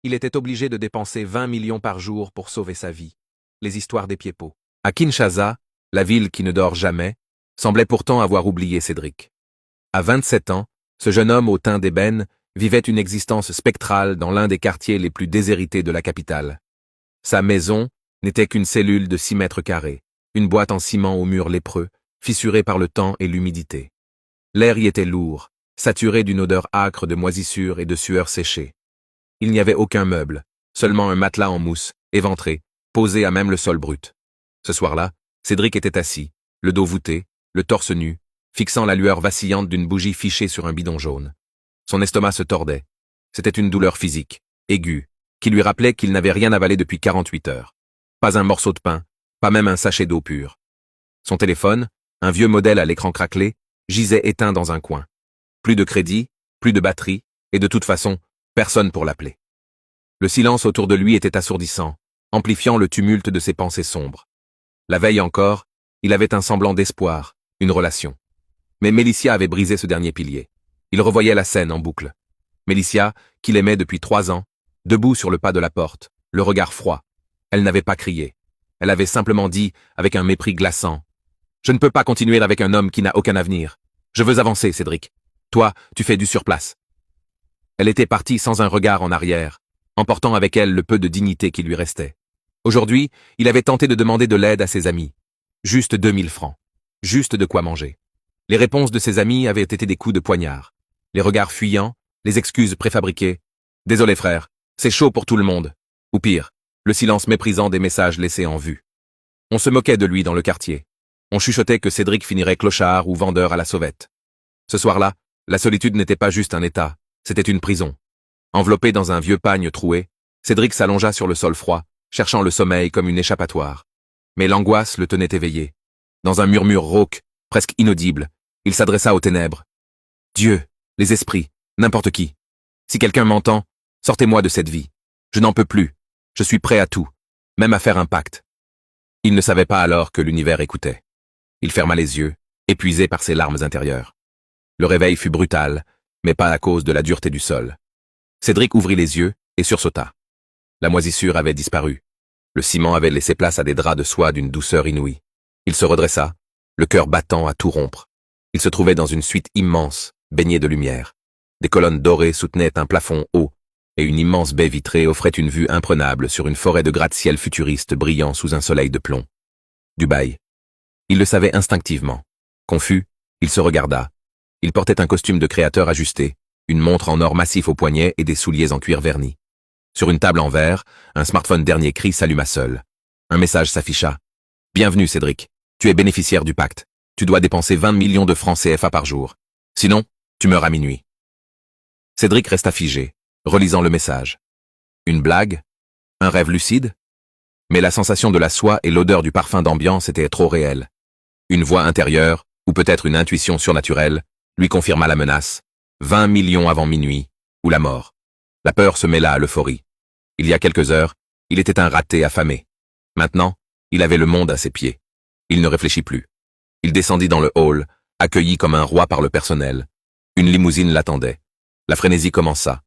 Il était obligé de dépenser 20 millions par jour pour sauver sa vie. Les histoires des pieds-pots. À Kinshasa, la ville qui ne dort jamais, semblait pourtant avoir oublié Cédric. À 27 ans, ce jeune homme au teint d'ébène vivait une existence spectrale dans l'un des quartiers les plus déshérités de la capitale. Sa maison n'était qu'une cellule de 6 mètres carrés, une boîte en ciment aux murs lépreux, fissurée par le temps et l'humidité. L'air y était lourd, saturé d'une odeur âcre de moisissure et de sueur séchée. Il n'y avait aucun meuble, seulement un matelas en mousse, éventré, posé à même le sol brut. Ce soir-là, Cédric était assis, le dos voûté, le torse nu, fixant la lueur vacillante d'une bougie fichée sur un bidon jaune. Son estomac se tordait. C'était une douleur physique, aiguë, qui lui rappelait qu'il n'avait rien avalé depuis 48 heures. Pas un morceau de pain, pas même un sachet d'eau pure. Son téléphone, un vieux modèle à l'écran craquelé, gisait éteint dans un coin. Plus de crédit, plus de batterie, et de toute façon, personne pour l'appeler. Le silence autour de lui était assourdissant, amplifiant le tumulte de ses pensées sombres. La veille encore, il avait un semblant d'espoir, une relation. Mais Mélicia avait brisé ce dernier pilier. Il revoyait la scène en boucle. Mélicia, qu'il aimait depuis 3 ans, debout sur le pas de la porte, le regard froid. Elle n'avait pas crié. Elle avait simplement dit, avec un mépris glaçant, « Je ne peux pas continuer avec un homme qui n'a aucun avenir. Je veux avancer, Cédric. Toi, tu fais du surplace. » Elle était partie sans un regard en arrière, emportant avec elle le peu de dignité qui lui restait. Aujourd'hui, il avait tenté de demander de l'aide à ses amis. Juste 2000 francs. Juste de quoi manger. Les réponses de ses amis avaient été des coups de poignard. Les regards fuyants, les excuses préfabriquées. « Désolé frère, c'est chaud pour tout le monde. » Ou pire, le silence méprisant des messages laissés en vue. On se moquait de lui dans le quartier. On chuchotait que Cédric finirait clochard ou vendeur à la sauvette. Ce soir-là, la solitude n'était pas juste un état, c'était une prison. Enveloppé dans un vieux pagne troué, Cédric s'allongea sur le sol froid, cherchant le sommeil comme une échappatoire. Mais l'angoisse le tenait éveillé. Dans un murmure rauque, presque inaudible, il s'adressa aux ténèbres. « Dieu, les esprits, n'importe qui. Si quelqu'un m'entend, sortez-moi de cette vie. Je n'en peux plus. Je suis prêt à tout, même à faire un pacte. » Il ne savait pas alors que l'univers écoutait. Il ferma les yeux, épuisé par ses larmes intérieures. Le réveil fut brutal, mais pas à cause de la dureté du sol. Cédric ouvrit les yeux et sursauta. La moisissure avait disparu. Le ciment avait laissé place à des draps de soie d'une douceur inouïe. Il se redressa, le cœur battant à tout rompre. Il se trouvait dans une suite immense, baignée de lumière. Des colonnes dorées soutenaient un plafond haut, et une immense baie vitrée offrait une vue imprenable sur une forêt de gratte-ciel futuriste brillant sous un soleil de plomb. Dubaï. Il le savait instinctivement. Confus, il se regarda. Il portait un costume de créateur ajusté, une montre en or massif au poignet et des souliers en cuir verni. Sur une table en verre, un smartphone dernier cri s'alluma seul. Un message s'afficha. « Bienvenue Cédric, tu es bénéficiaire du pacte. Tu dois dépenser 20 millions de francs CFA par jour. Sinon, tu meurs à minuit. » Cédric resta figé, relisant le message. Une blague? Un rêve lucide? Mais la sensation de la soie et l'odeur du parfum d'ambiance étaient trop réelles. Une voix intérieure, ou peut-être une intuition surnaturelle, lui confirma la menace. 20 millions avant minuit, ou la mort. La peur se mêla à l'euphorie. Il y a quelques heures, il était un raté affamé. Maintenant, il avait le monde à ses pieds. Il ne réfléchit plus. Il descendit dans le hall, accueilli comme un roi par le personnel. Une limousine l'attendait. La frénésie commença.